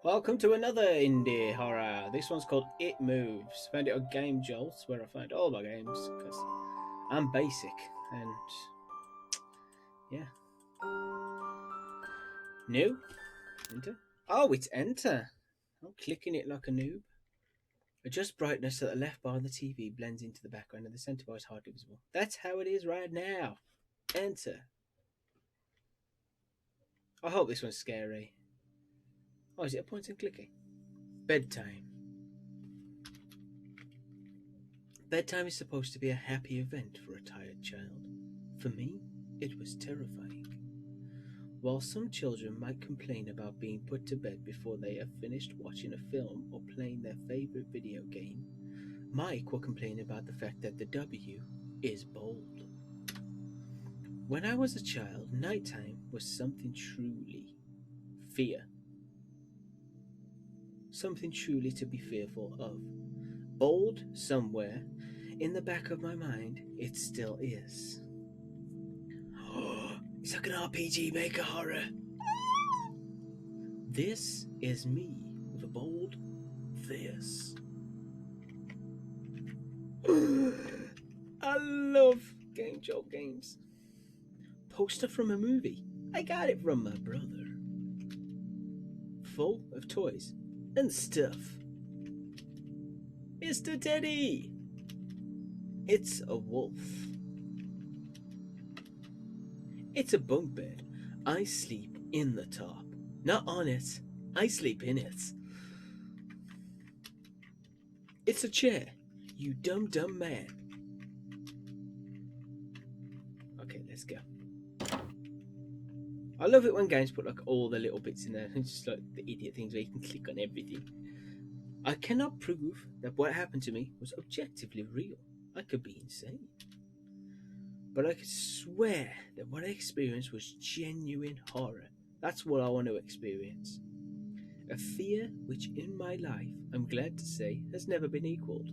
Welcome to another indie horror. This one's called It Moves. Found it on Game Jolts, where I find all my games because I'm basic and yeah. New? Enter? Oh, it's enter. I'm clicking it like a noob. Adjust brightness so that the left bar on the TV blends into the background and the center bar is hardly visible. That's how it is right now. Enter. I hope this one's scary. Oh, is it a point and clicking? Bedtime. Bedtime is supposed to be a happy event for a tired child. For me, it was terrifying. While some children might complain about being put to bed before they have finished watching a film or playing their favorite video game, Mike will complain about the fact that the W is bold. When I was a child, nighttime was something truly fear. Something truly to be fearful of. Bold somewhere in the back of my mind, it still is. It's like an RPG Maker horror. This is me with a bold this. I love Game Jolt games. Poster from a movie. I got it from my brother. Full of toys and stuff. Mr. Teddy! It's a wolf. It's a bunk bed. I sleep in the top. Not on it. I sleep in it. It's a chair. You dumb man. Okay, let's go. I love it when games put like all the little bits in there. It's just like the idiot things where you can click on everything. I cannot prove that what happened to me was objectively real. I could be insane. But I could swear that what I experienced was genuine horror. That's what I want to experience. A fear which in my life, I'm glad to say, has never been equalled.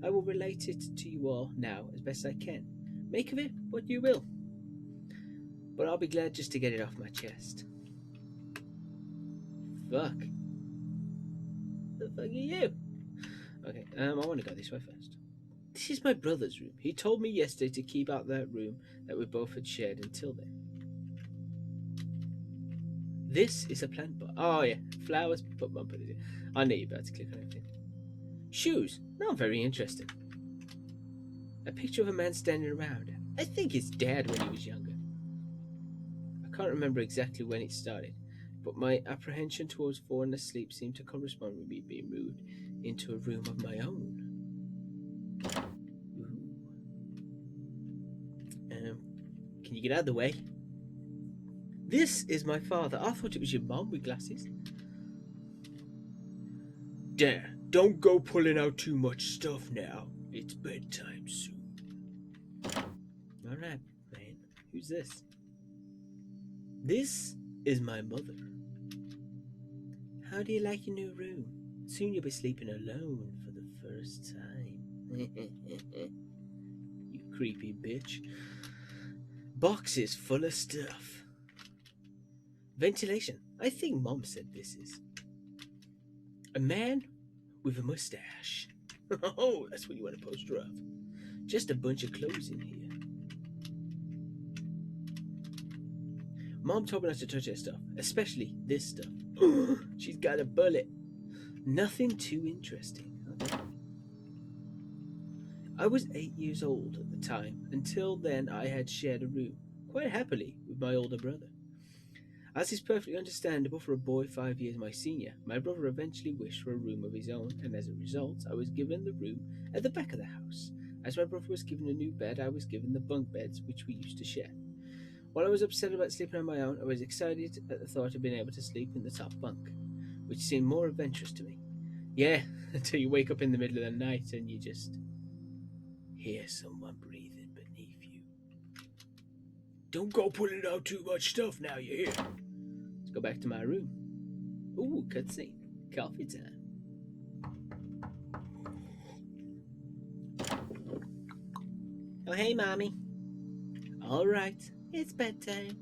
I will relate it to you all now as best I can. Make of it what you will. But I'll be glad just to get it off my chest. Fuck. The fuck are you? Okay, I want to go this way first. This is my brother's room. He told me yesterday to keep out that room that we both had shared until then. This is a plant pot. Oh yeah, flowers. Put it in. I knew you were about to click on everything. Shoes. Not very interesting. A picture of a man standing around. I think his dad when he was younger. I can't remember exactly when it started, but my apprehension towards falling asleep seemed to correspond with me being moved into a room of my own. Can you get out of the way? This is my father. I thought it was your mom with glasses. Dad, don't go pulling out too much stuff now. It's bedtime soon. Alright, man. Who's this? This is my mother. How do you like your new room? Soon you'll be sleeping alone for the first time. You creepy bitch. Boxes full of stuff. Ventilation. I think Mom said this is. A man with a mustache. Oh, that's what you want to poster of. Just a bunch of clothes in here. Mom told me not to touch that stuff, especially this stuff. She's got a bullet. Nothing too interesting. Okay. I was 8 years old at the time. Until then, I had shared a room, quite happily, with my older brother. As is perfectly understandable for a boy 5 years my senior, my brother eventually wished for a room of his own, and as a result, I was given the room at the back of the house. As my brother was given a new bed, I was given the bunk beds, which we used to share. While I was upset about sleeping on my own, I was excited at the thought of being able to sleep in the top bunk, which seemed more adventurous to me. Yeah, until you wake up in the middle of the night and you just hear someone breathing beneath you. Don't go pulling out too much stuff now, you hear? Let's go back to my room. Ooh, cutscene. Coffee time. Oh, hey, Mommy. All right, it's bedtime.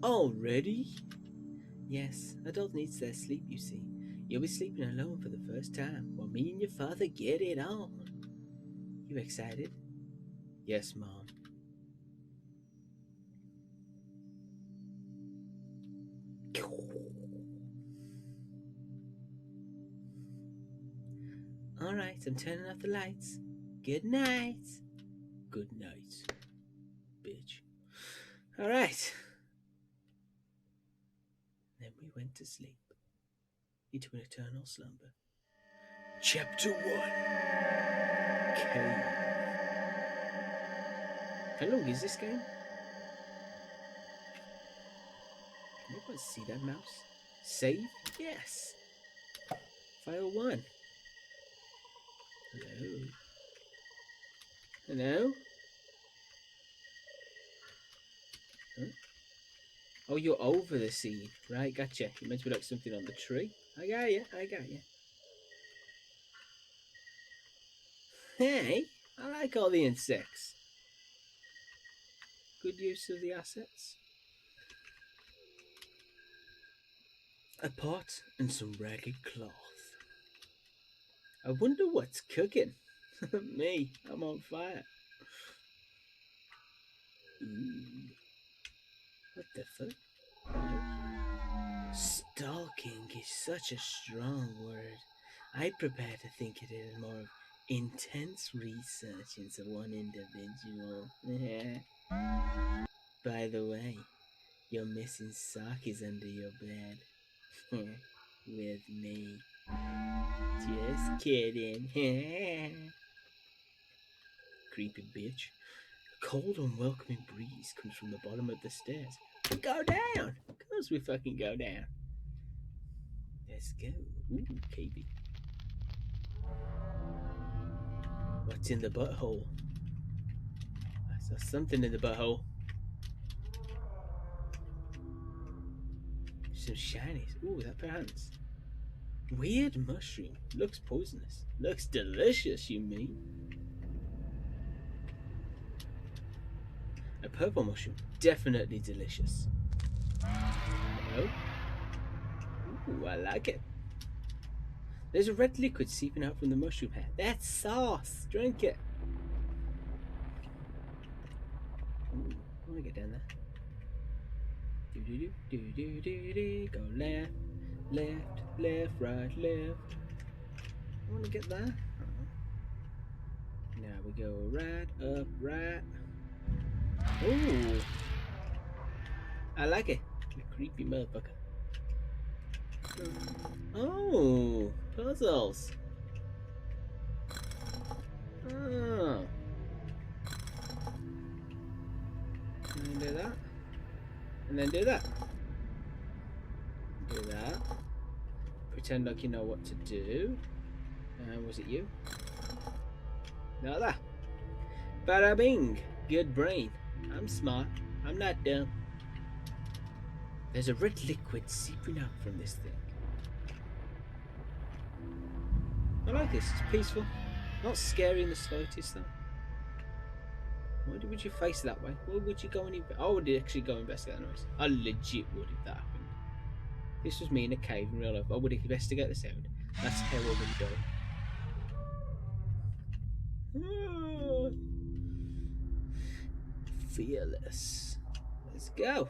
Already? Yes, adult needs their sleep, you see. You'll be sleeping alone for the first time while me and your father get it on. You excited? Yes, Mom. Alright, I'm turning off the lights. Good night. Good night, bitch. Alright. Then we went to sleep into an eternal slumber. Chapter 1 Cave. How long is this game? Can anyone see that mouse? Save? Yes. File 1. Hello. Hello? Huh? Oh, you're over the scene. Right, gotcha. You meant to be like something on the tree. I got you. Hey, I like all the insects. Good use of the assets. A pot and some ragged cloth. I wonder what's cooking. Me, I'm on fire. Ooh. What the fuck? Stalking is such a strong word. I prefer to think it is more of intense research into one individual. By the way, your missing sock is under your bed. With me. Just kidding. Creepy bitch. A cold, unwelcoming breeze comes from the bottom of the stairs. Go down! Of course we fucking go down. Let's go. Ooh, KB. What's in the butthole? I saw something in the butthole. Some shinies. Ooh, that pair of hands. Weird mushroom. Looks poisonous. Looks delicious, you mean? A purple mushroom. Definitely delicious. Hello? Ooh, I like it. There's a red liquid seeping out from the mushroom head. That's sauce. Drink it. Ooh, I want to get down there. Do do do do do do do. Go left, left, left, right, left. I want to get there. Now we go right, up, right. Ooh, I like it. You creepy motherfucker. Oh, puzzles. Oh. And then do that. And then do that. Do that. Pretend like you know what to do. Was it you? Not that. Bada bing. Good brain. I'm smart. I'm not dumb. There's a red liquid seeping out from this thing. I like this. It's peaceful. Not scary in the slightest, though. Why would you face that way? Why would you go and I would actually go investigate that noise. I legit would if that happened. This was me in a cave in real life. I would investigate the sound. That's how I would die. Fearless. Let's go.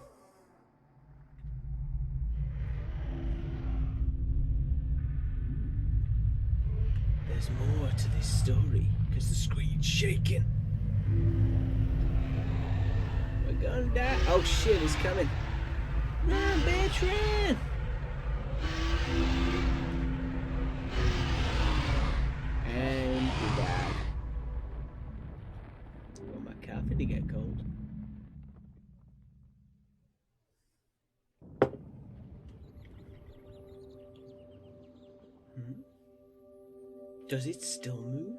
There's more to this story because the screen's shaking. We're gonna die. Oh shit, he's coming. Run, bitch, run! And we died. Want my coffee to get cold. Does it still move?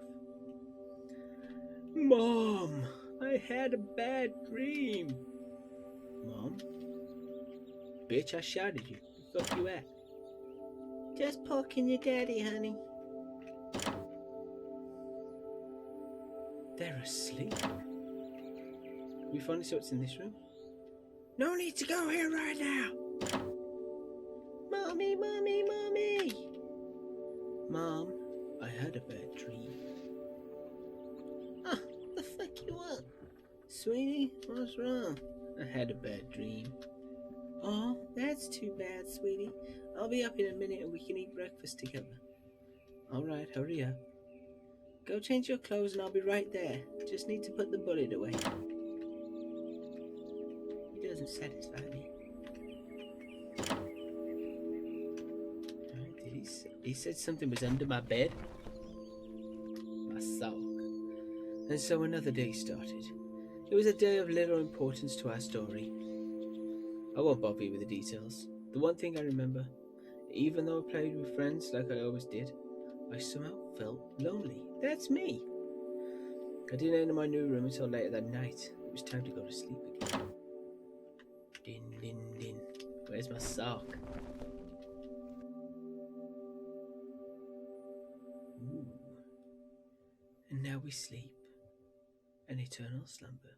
Mom, I had a bad dream. Mom? Bitch, I shouted you. Where the fuck you at? Just poking your daddy, honey. They're asleep. Can we finally see what's in this room? No need to go here right now. Mommy, mommy, mommy! Mom, I had a bad dream. Ah, the fuck you want? Sweetie, what's wrong? I had a bad dream. Oh, that's too bad, sweetie. I'll be up in a minute and we can eat breakfast together. Alright, hurry up. Go change your clothes and I'll be right there. Just need to put the bullet away. It doesn't satisfy me. He said something was under my bed? My sock. And so another day started. It was a day of little importance to our story. I won't bother you with the details. The one thing I remember, even though I played with friends like I always did, I somehow felt lonely. That's me. I didn't enter my new room until later that night. It was time to go to sleep again. Din, din, din. Where's my sock? Ooh. And now we sleep. An eternal slumber.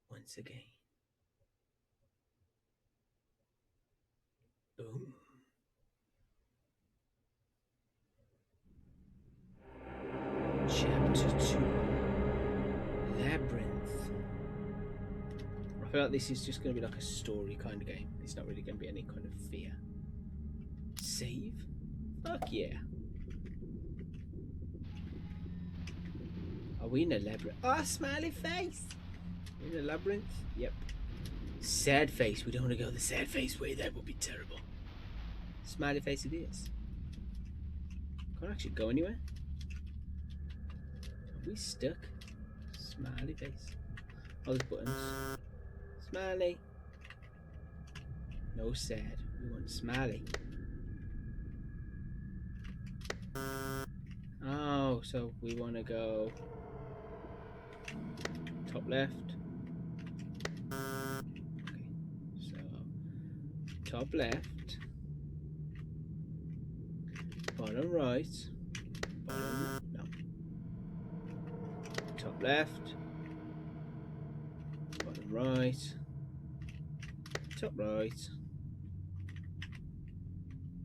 Once again. Boom. Chapter 2. Labyrinth. I feel like this is just going to be like a story kind of game. It's not really going to be any kind of fear. Save? Fuck yeah. Are we in a labyrinth? Oh, smiley face! In a labyrinth? Yep. Sad face. We don't want to go the sad face way. That would be terrible. Smiley face it is. Can't actually go anywhere. Are we stuck? Smiley face. Oh, there's buttons. Smiley. No sad. We want smiley. Oh, so we want to go top left. Okay, so top left, bottom right, bottom no, top left, bottom right, top right,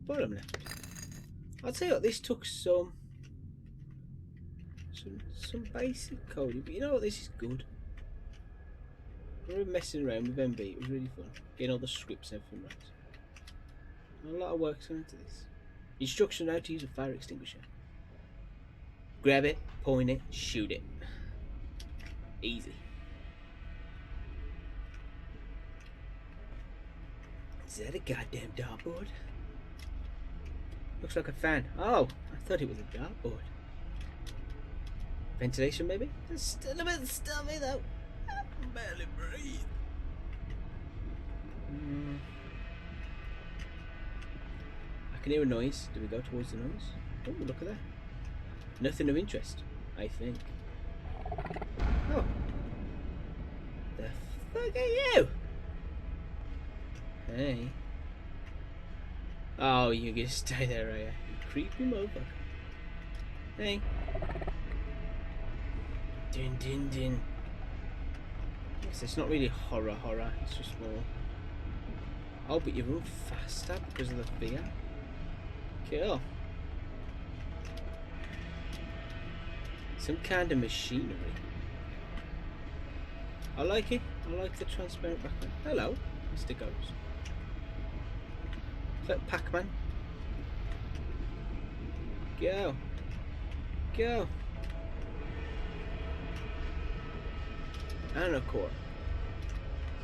bottom left. I'll tell you what, this took some basic coding, but you know what, this is good. We were messing around with MB, it was really fun. Getting all the scripts and everything right. A lot of work's gone into this. Instruction on how to use a fire extinguisher. Grab it, point it, shoot it. Easy. Is that a goddamn dartboard? Looks like a fan. Oh, I thought it was a dartboard. Ventilation, maybe? It's still a bit stuffy, though. I can barely breathe. I can hear a noise. Do we go towards the noise? Oh, look at that. Nothing of interest, I think. Oh. The fuck are you? Hey. Oh, you're gonna stay there, are you? You creepy motherfucker. Hey. Din din din. Yes, it's not really horror, it's just more. Oh, but you run faster because of the fear. Cool. Some kind of machinery. I like it. I like the transparent background. Hello, Mr. Ghost. Is that Pac-Man? Go. Go. And a core.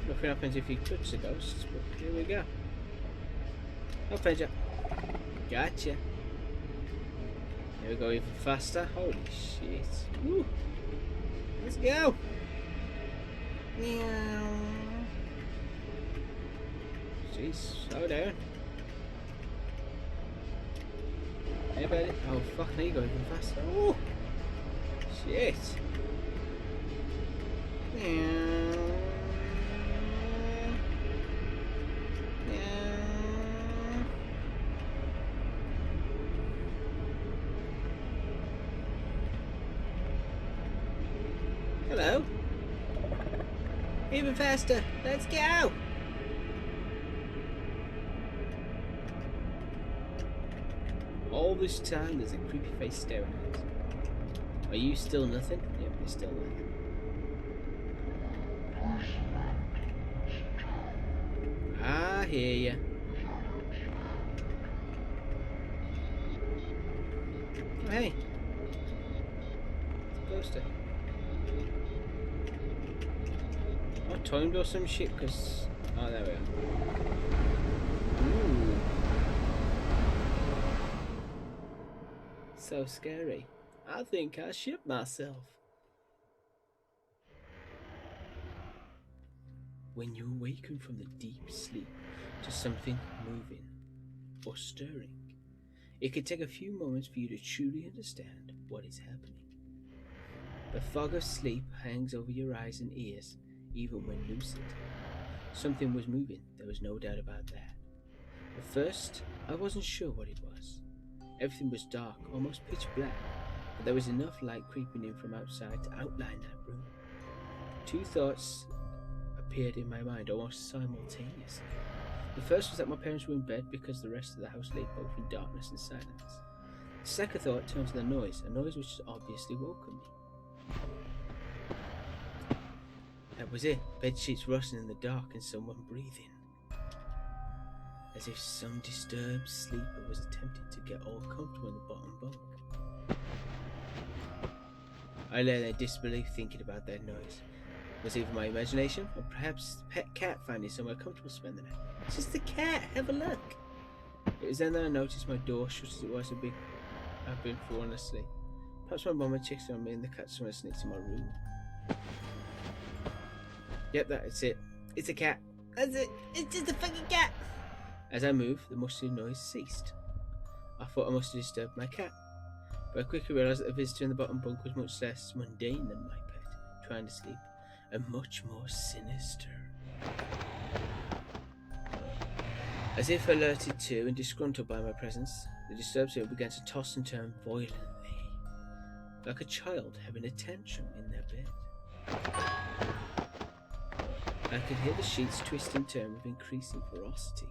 Nothing happens if you touch the ghosts, but here we go. Oh, found you. Gotcha. Here we go even faster. Holy shit. Woo. Let's go. Meow. Jeez, slow down. Hey, buddy. Oh, fuck, now you go even faster. Ooh. Shit. Hello. Even faster. Let's go. all this time, there's a creepy face staring at us. Are you still nothing? Yep, you're still there. I hear ya. Oh, hey. It's a poster. Oh, timed or some shit, because... Oh, there we are. Ooh. So scary. I think I shit myself. When you awaken from the deep sleep to something moving or stirring, it can take a few moments for you to truly understand what is happening. The fog of sleep hangs over your eyes and ears, even when lucid. Something was moving, there was no doubt about that. At first, I wasn't sure what it was. Everything was dark, almost pitch black, but there was enough light creeping in from outside to outline that room. Two thoughts appeared in my mind almost simultaneously. The first was that my parents were in bed because the rest of the house lay both in darkness and silence. The second thought turned to the noise, a noise which had obviously woken me. That was it, bed sheets rustling in the dark and someone breathing. As if some disturbed sleeper was attempting to get all comfortable in the bottom bunk. I lay there in disbelief thinking about that noise. Was it even my imagination, or perhaps the pet cat finding somewhere comfortable to spend the night? It's just the cat, have a look! It was then that I noticed my door, shut as it was, I've been falling asleep. Perhaps my mama checks on me and the cat somewhere sneaks in my room. Yep, that's it. It's a cat. That's it. It's just a fucking cat. As I moved, the musty noise ceased. I thought I must have disturbed my cat, but I quickly realised that the visitor in the bottom bunk was much less mundane than my pet, trying to sleep, and much more sinister. As if alerted to and disgruntled by my presence, the disturbed spirit began to toss and turn violently, like a child having a tantrum in their bed. I could hear the sheets twist and turn with increasing ferocity.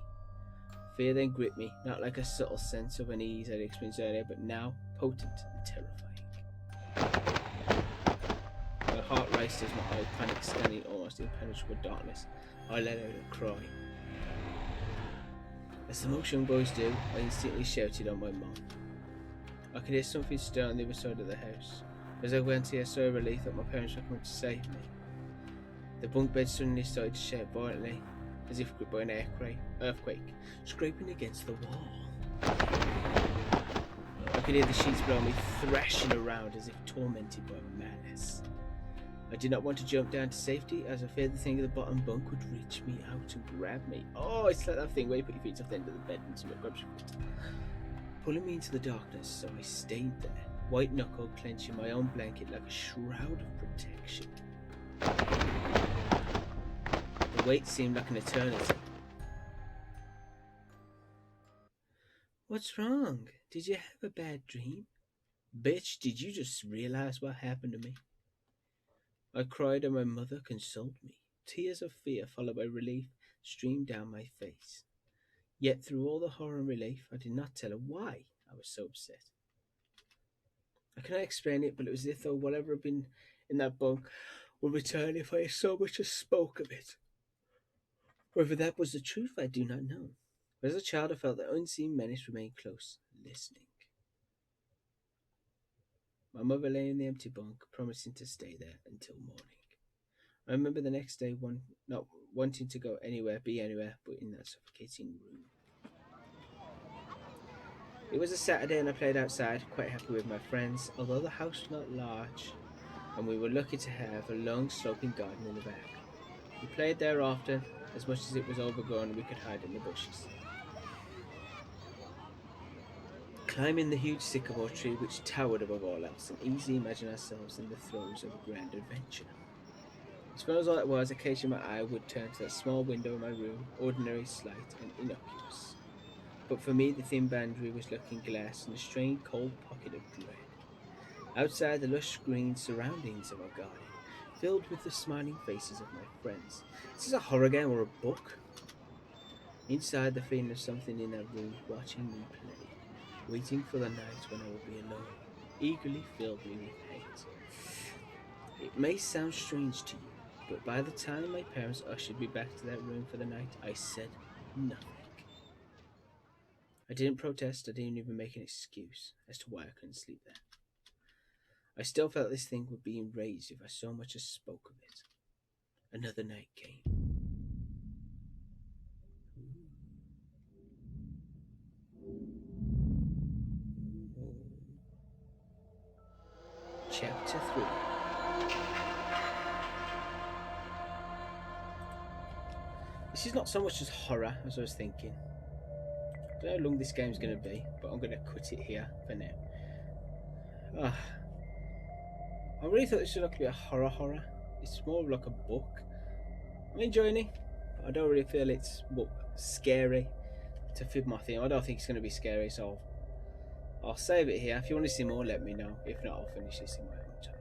Fear then gripped me, not like a subtle sense of unease I'd experienced earlier, but now potent and terrifying. My heart raced as my eyes panicked, standing almost in impenetrable darkness. I let out a cry. As the most young boys do, I instantly shouted on my mom. I could hear something stir on the other side of the house. As I went here, I saw a relief that my parents were coming to save me. The bunk bed suddenly started to shake violently, as if gripped by an earthquake, scraping against the wall. I could hear the sheets below me thrashing around as if tormented by madness. I did not want to jump down to safety, as I feared the thing at the bottom bunk would reach me out and grab me. Oh, it's like that thing where you put your feet off the end of the bed and somebody grabs your foot. Pulling me into the darkness, so I stayed there, white knuckled, clenching my own blanket like a shroud of protection. The wait seemed like an eternity. What's wrong? Did you have a bad dream? Bitch, did you just realize what happened to me? I cried and my mother consoled me. Tears of fear followed by relief streamed down my face. Yet through all the horror and relief, I did not tell her why I was so upset. I cannot explain it, but it was as though whatever had been in that bunk would return if I so much as spoke of it. Whether that was the truth, I do not know. But as a child, I felt the unseen menace remain close, listening. My mother lay in the empty bunk, promising to stay there until morning. I remember the next day not wanting to go anywhere, be anywhere, but in that suffocating room. It was a Saturday and I played outside, quite happy with my friends, although the house was not large, and we were lucky to have a long sloping garden in the back. We played there often, as much as it was overgrown and we could hide in the bushes. Climbing the huge sycamore tree which towered above all else, and easily imagine ourselves in the throes of a grand adventure. As far as all it was, occasionally my eye would turn to that small window in my room, ordinary, slight, and innocuous. But for me, the thin boundary was looking glass and a strange cold pocket of dread. Outside, the lush green surroundings of our garden, filled with the smiling faces of my friends. Is this a horror game or a book? Inside, the feeling of something in that room watching me play. Waiting for the night when I will be alone eagerly filled me with hate. It may sound strange to you, but by the time my parents ushered me back to that room for the night, I said nothing. I didn't protest, I didn't even make an excuse as to why I couldn't sleep there. I still felt this thing would be enraged if I so much as spoke of it. Another night came. Chapter 3. This is not so much as horror as I was thinking. I don't know how long this game's going to be, but I'm going to cut it here for now. I really thought this was like to be a horror. It's more like a book. I'm enjoying it. I don't really feel it's scary to fit my theme. I don't think it's going to be scary, so I'll save it here. If you want to see more, let me know. If not, I'll finish this in my own time.